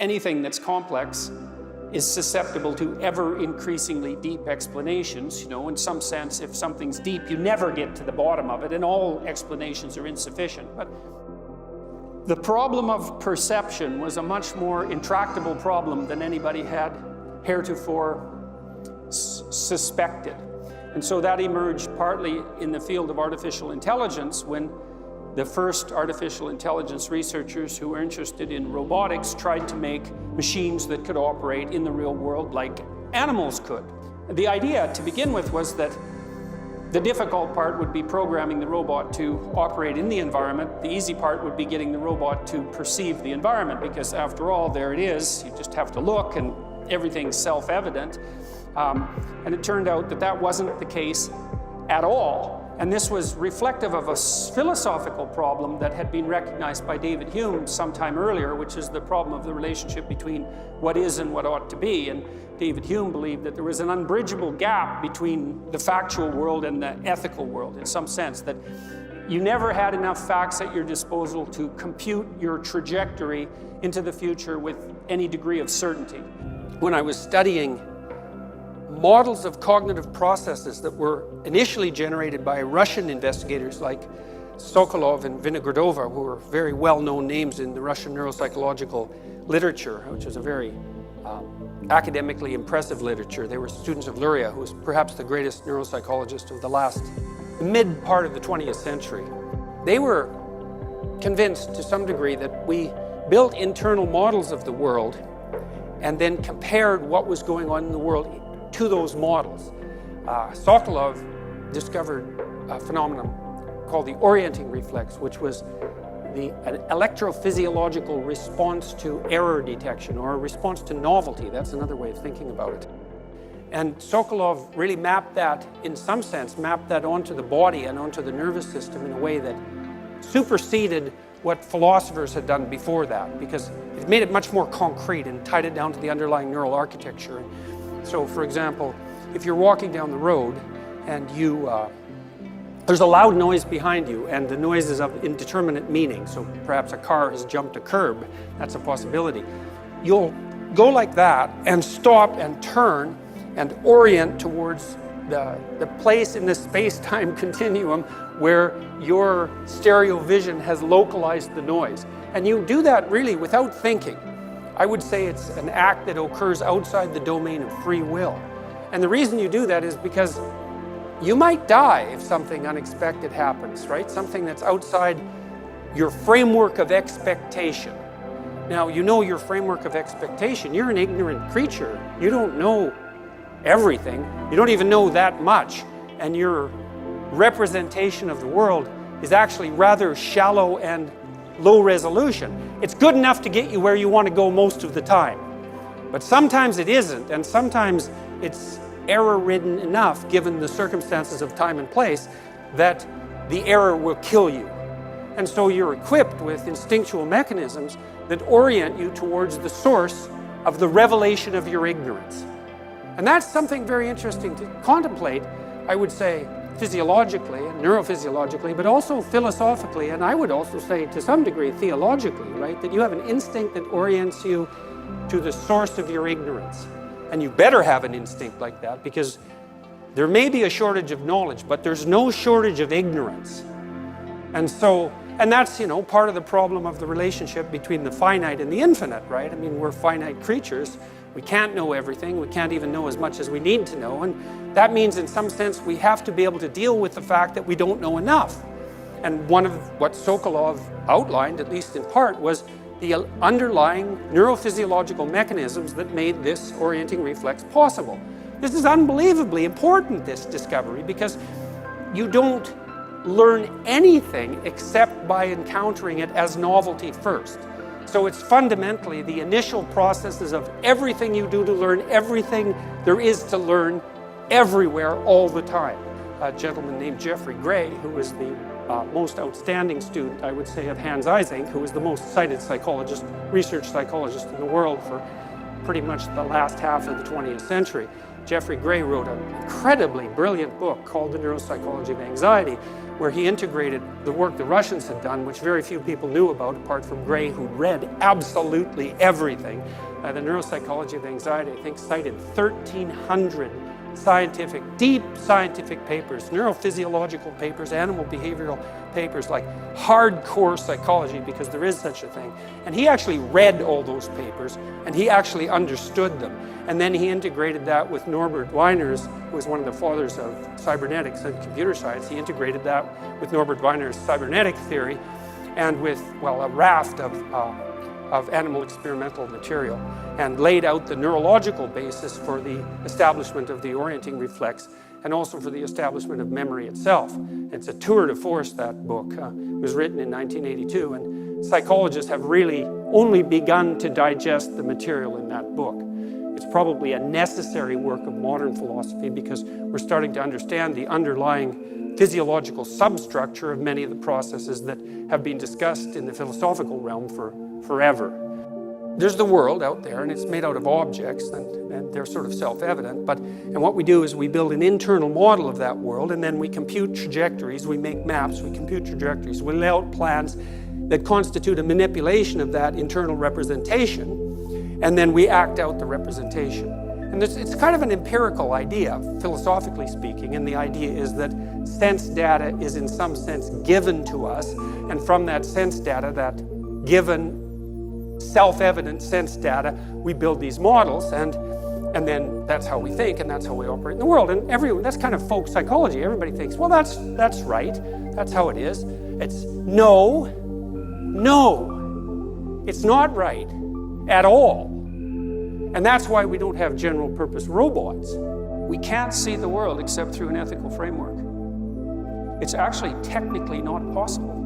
anything that's complex is susceptible to ever increasingly deep explanations. In some sense, if something's deep, you never get to the bottom of it, and all explanations are insufficient. But the problem of perception was a much more intractable problem than anybody had heretofore suspected. And so that emerged partly in the field of artificial intelligence, when the first artificial intelligence researchers who were interested in robotics tried to make machines that could operate in the real world like animals could. The idea to begin with was that the difficult part would be programming the robot to operate in the environment. The easy part would be getting the robot to perceive the environment, because after all, there it is. You just have to look and everything's self-evident. And it turned out that that wasn't the case at all. And this was reflective of a philosophical problem that had been recognized by David Hume sometime earlier, which is the problem of the relationship between what is and what ought to be. And David Hume believed that there was an unbridgeable gap between the factual world and the ethical world, in some sense, that you never had enough facts at your disposal to compute your trajectory into the future with any degree of certainty. When I was studying models of cognitive processes that were initially generated by Russian investigators like Sokolov and Vinogradova, who were very well-known names in the Russian neuropsychological literature, which is a very academically impressive literature. They were students of Luria, who was perhaps the greatest neuropsychologist of the mid part of the 20th century. They were convinced to some degree that we built internal models of the world and then compared what was going on in the world to those models. Sokolov discovered a phenomenon called the orienting reflex, which was an electrophysiological response to error detection, or a response to novelty. That's another way of thinking about it. And Sokolov really mapped that, in some sense, mapped that onto the body and onto the nervous system in a way that superseded what philosophers had done before that, because it made it much more concrete and tied it down to the underlying neural architecture. So, for example, if you're walking down the road and there's a loud noise behind you, and the noise is of indeterminate meaning, so perhaps a car has jumped a curb, that's a possibility. You'll go like that and stop and turn and orient towards the place in the space-time continuum where your stereo vision has localized the noise. And you do that really without thinking. I would say it's an act that occurs outside the domain of free will. And the reason you do that is because you might die if something unexpected happens, right? Something that's outside your framework of expectation. Now, you know your framework of expectation. You're an ignorant creature. You don't know everything. You don't even know that much. And your representation of the world is actually rather shallow and low resolution. It's good enough to get you where you want to go most of the time. But sometimes it isn't, and sometimes it's error-ridden enough, given the circumstances of time and place, that the error will kill you. And so you're equipped with instinctual mechanisms that orient you towards the source of the revelation of your ignorance. And that's something very interesting to contemplate, I would say, physiologically and neurophysiologically, but also philosophically, and I would also say to some degree theologically, right? That you have an instinct that orients you to the source of your ignorance. And you better have an instinct like that, because there may be a shortage of knowledge, but there's no shortage of ignorance. And that's, part of the problem of the relationship between the finite and the infinite, right? I mean, we're finite creatures. We can't know everything. We can't even know as much as we need to know. And that means, in some sense, we have to be able to deal with the fact that we don't know enough. And one of what Sokolov outlined, at least in part, was the underlying neurophysiological mechanisms that made this orienting reflex possible. This is unbelievably important, this discovery, because you don't learn anything except by encountering it as novelty first. So it's fundamentally the initial processes of everything you do to learn everything there is to learn everywhere all the time. A gentleman named Jeffrey Gray, who was the most outstanding student, I would say, of Hans Eysenck, who was the most cited research psychologist in the world for pretty much the last half of the 20th century. Jeffrey Gray wrote an incredibly brilliant book called The Neuropsychology of Anxiety, where he integrated the work the Russians had done, which very few people knew about, apart from Gray, who read absolutely everything. The neuropsychology of anxiety, I think, cited 1,300 deep scientific papers, neurophysiological papers, animal behavioral papers, like hardcore psychology, because there is such a thing. And he actually read all those papers, and he actually understood them. And then he integrated that with Norbert Weiner's, who was one of the fathers of cybernetics and computer science. He integrated that with Norbert Weiner's cybernetic theory, and with, well, a raft of animal experimental material, and laid out the neurological basis for the establishment of the orienting reflex, and also for the establishment of memory itself. It's a tour de force, that book. It was written in 1982, and psychologists have really only begun to digest the material in that book. It's probably a necessary work of modern philosophy, because we're starting to understand the underlying physiological substructure of many of the processes that have been discussed in the philosophical realm for forever. There's the world out there, and it's made out of objects, and they're sort of self-evident, and what we do is we build an internal model of that world, and then we compute trajectories, we make maps, we compute trajectories, we lay out plans that constitute a manipulation of that internal representation, and then we act out the representation. And it's kind of an empirical idea, philosophically speaking, and the idea is that sense data is in some sense given to us, and from that sense data, that given self-evident sense data, we build these models, and then that's how we think, and that's how we operate in the world. And everyone, that's kind of folk psychology. Everybody thinks, well, that's right, that's how it is. It's no, it's not right at all. And that's why we don't have general purpose robots. We can't see the world except through an ethical framework. It's actually technically not possible.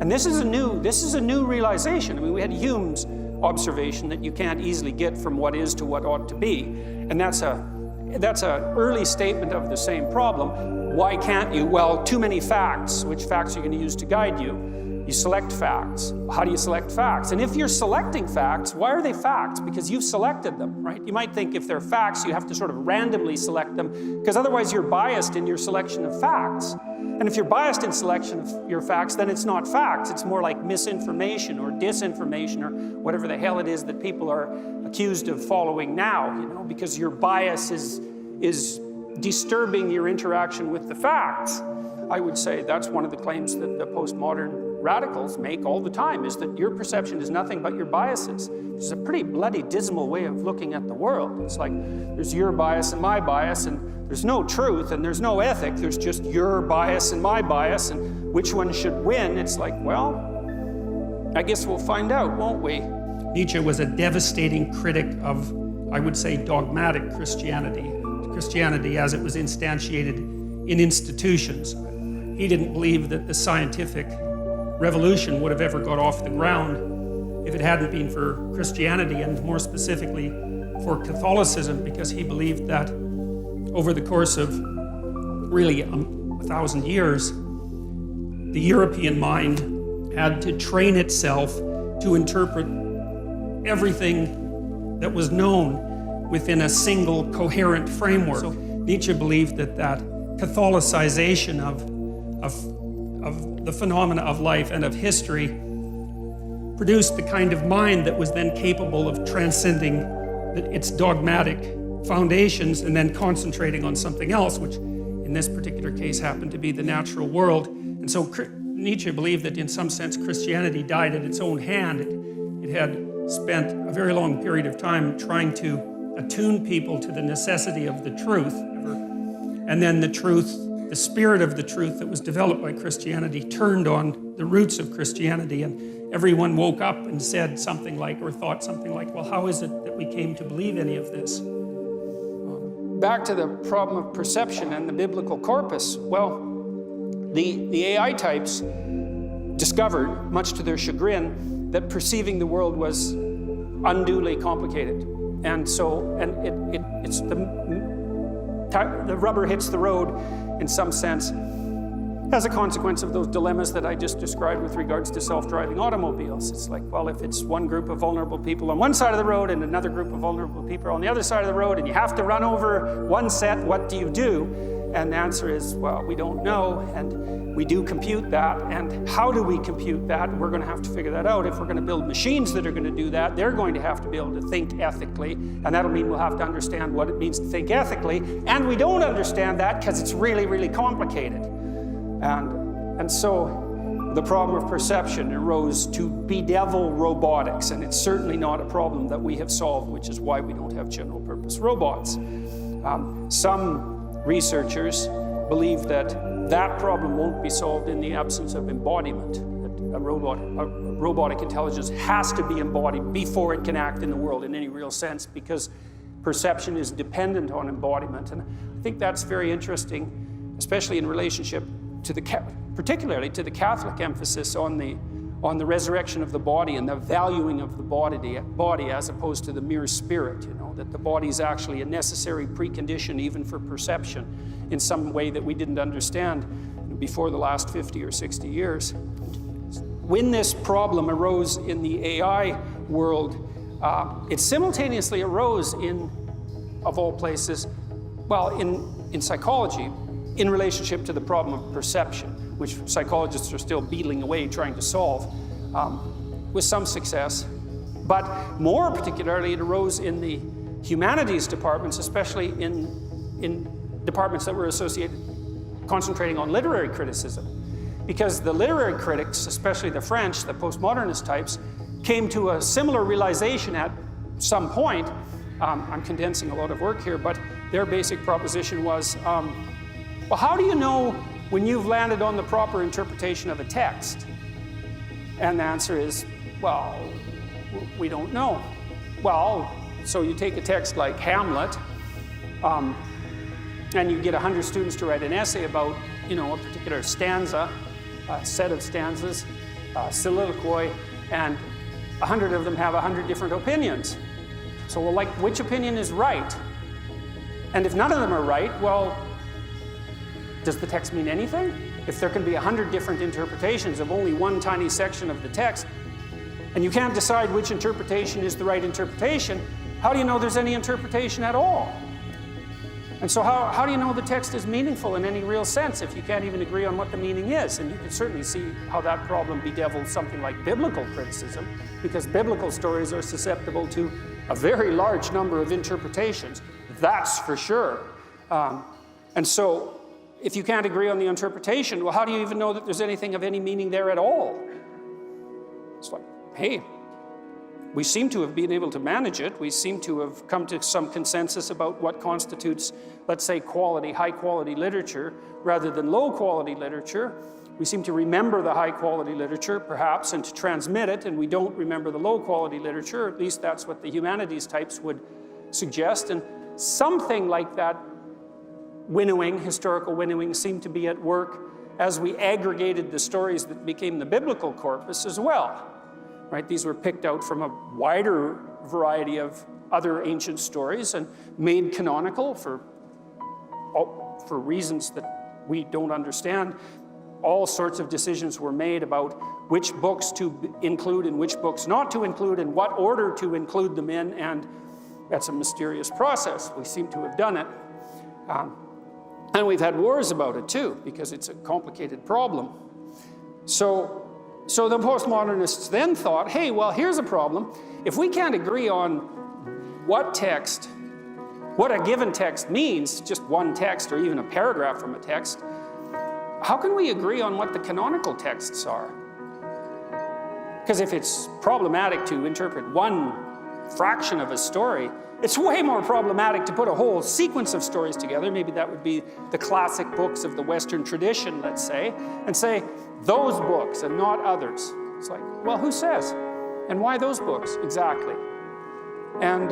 And this is a new realization. I mean, we had Hume's observation that you can't easily get from what is to what ought to be. And that's an early statement of the same problem. Why can't you? Well, too many facts. Which facts are you going to use to guide you? You select facts. How do you select facts? And if you're selecting facts, why are they facts? Because you've selected them, right? You might think if they're facts, you have to sort of randomly select them, because otherwise you're biased in your selection of facts. And if you're biased in selection of your facts, then it's not facts. It's more like misinformation or disinformation or whatever the hell it is that people are accused of following now, you know, because your bias is disturbing your interaction with the facts. I would say that's one of the claims that the postmodern radicals make all the time, is that your perception is nothing but your biases. It's a pretty bloody dismal way of looking at the world. It's like there's your bias and my bias, and there's no truth and there's no ethic. There's just your bias and my bias, and which one should win? It's like, well, I guess we'll find out, won't we? Nietzsche was a devastating critic of, I would say, dogmatic Christianity as it was instantiated in institutions. He didn't believe that the scientific revolution would have ever got off the ground if it hadn't been for Christianity, and more specifically for Catholicism, because he believed that over the course of really 1,000 years, the European mind had to train itself to interpret everything that was known within a single coherent framework. So Nietzsche believed that Catholicization of the phenomena of life and of history produced the kind of mind that was then capable of transcending its dogmatic foundations and then concentrating on something else, which in this particular case happened to be the natural world. And so Nietzsche believed that in some sense Christianity died at its own hand. It had spent a very long period of time trying to attune people to the necessity of the truth. And then the truth, the spirit of the truth that was developed by Christianity, turned on the roots of Christianity, and everyone woke up and said something like, or thought something like, well, how is it that we came to believe any of this? Back to the problem of perception and the biblical corpus. Well, the AI types discovered, much to their chagrin, that perceiving the world was unduly complicated. And so, it's the rubber hits the road in some sense as a consequence of those dilemmas that I just described with regards to self-driving automobiles. It's like, well, if it's one group of vulnerable people on one side of the road and another group of vulnerable people on the other side of the road, and you have to run over one set, what do you do? And the answer is, well, we don't know, and we do compute that. And how do we compute that? We're going to have to figure that out. If we're going to build machines that are going to do that, they're going to have to be able to think ethically, and that'll mean we'll have to understand what it means to think ethically. And we don't understand that because it's really, really complicated. And so the problem of perception arose to bedevil robotics, and it's certainly not a problem that we have solved, which is why we don't have general purpose robots. Some researchers believe that that problem won't be solved in the absence of embodiment. That a robotic intelligence has to be embodied before it can act in the world in any real sense, because perception is dependent on embodiment. And I think that's very interesting, especially in relationship to particularly to the Catholic emphasis on the resurrection of the body and the valuing of the body as opposed to the mere spirit, that the body is actually a necessary precondition even for perception in some way that we didn't understand before the last 50 or 60 years. When this problem arose in the AI world, it simultaneously arose of all places, in psychology, in relationship to the problem of perception, which psychologists are still beetling away trying to solve with some success. But more particularly, it arose in the humanities departments, especially in departments that were concentrating on literary criticism. Because the literary critics, especially the French, the postmodernist types, came to a similar realization at some point. I'm condensing a lot of work here, but their basic proposition was, well, how do you know when you've landed on the proper interpretation of a text? And the answer is, well, we don't know. Well, so you take a text like Hamlet, and you get 100 students to write an essay about, a particular stanza, a set of stanzas, soliloquy, and 100 of them have 100 different opinions. So, well, which opinion is right? And if none of them are right, well, does the text mean anything? If there can be 100 different interpretations of only one tiny section of the text, and you can't decide which interpretation is the right interpretation, how do you know there's any interpretation at all? And so how do you know the text is meaningful in any real sense if you can't even agree on what the meaning is? And you can certainly see how that problem bedevils something like biblical criticism, because biblical stories are susceptible to a very large number of interpretations. That's for sure. And so if you can't agree on the interpretation, well, how do you even know that there's anything of any meaning there at all? It's like, hey, we seem to have been able to manage it. We seem to have come to some consensus about what constitutes, let's say, high-quality literature rather than low-quality literature. We seem to remember the high-quality literature, perhaps, and to transmit it, and we don't remember the low-quality literature. At least that's what the humanities types would suggest. And something like that historical winnowing, seemed to be at work as we aggregated the stories that became the biblical corpus as well. Right? These were picked out from a wider variety of other ancient stories and made canonical for reasons that we don't understand. All sorts of decisions were made about which books to include and which books not to include and what order to include them in, and that's a mysterious process. We seem to have done it. And we've had wars about it too, because it's a complicated problem. So the postmodernists then thought, hey, well, here's a problem. If we can't agree on what a given text means, just one text or even a paragraph from a text, how can we agree on what the canonical texts are? Because if it's problematic to interpret one fraction of a story, it's way more problematic to put a whole sequence of stories together. Maybe that would be the classic books of the Western tradition, let's say, and say, those books and not others. It's like, well, who says? And why those books exactly? And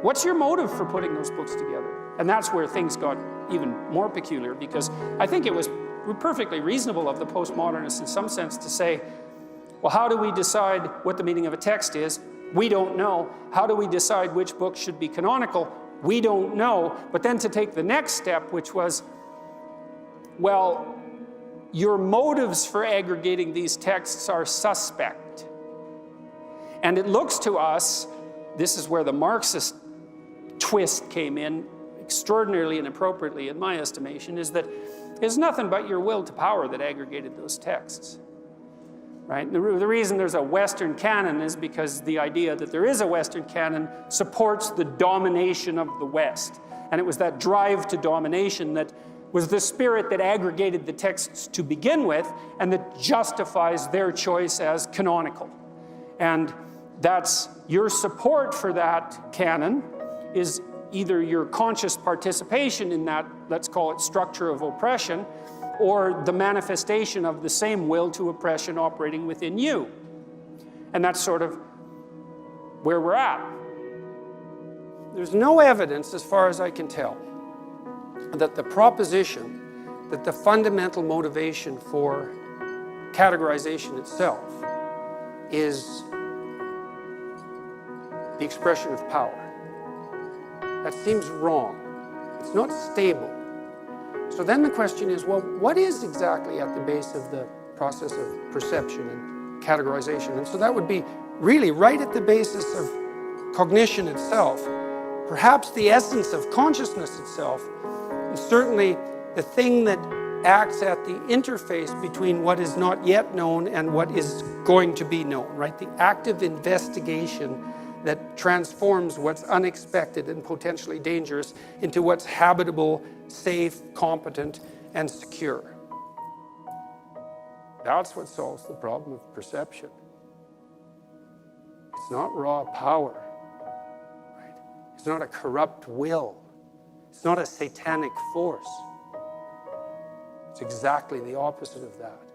what's your motive for putting those books together? And that's where things got even more peculiar, because I think it was perfectly reasonable of the postmodernists in some sense to say, well, how do we decide what the meaning of a text is? We don't know. How do we decide which books should be canonical? We don't know. But then to take the next step, which was, well, your motives for aggregating these texts are suspect. And it looks to us, this is where the Marxist twist came in, extraordinarily inappropriately in my estimation, is that it's nothing but your will to power that aggregated those texts. Right? The reason there's a Western canon is because the idea that there is a Western canon supports the domination of the West. And it was that drive to domination that was the spirit that aggregated the texts to begin with, and that justifies their choice as canonical. And that's your support for that canon is either your conscious participation in that, let's call it structure of oppression, or the manifestation of the same will to oppression operating within you. And that's sort of where we're at. There's no evidence, as far as I can tell, that the proposition that the fundamental motivation for categorization itself is the expression of power. That seems wrong. It's not stable. So then the question is, well, what is exactly at the base of the process of perception and categorization? And so that would be really right at the basis of cognition itself, perhaps the essence of consciousness itself, and certainly the thing that acts at the interface between what is not yet known and what is going to be known, right? The active investigation that transforms what's unexpected and potentially dangerous into what's habitable, safe, competent, and secure. That's what solves the problem of perception. It's not raw power, right? It's not a corrupt will. It's not a satanic force. It's exactly the opposite of that.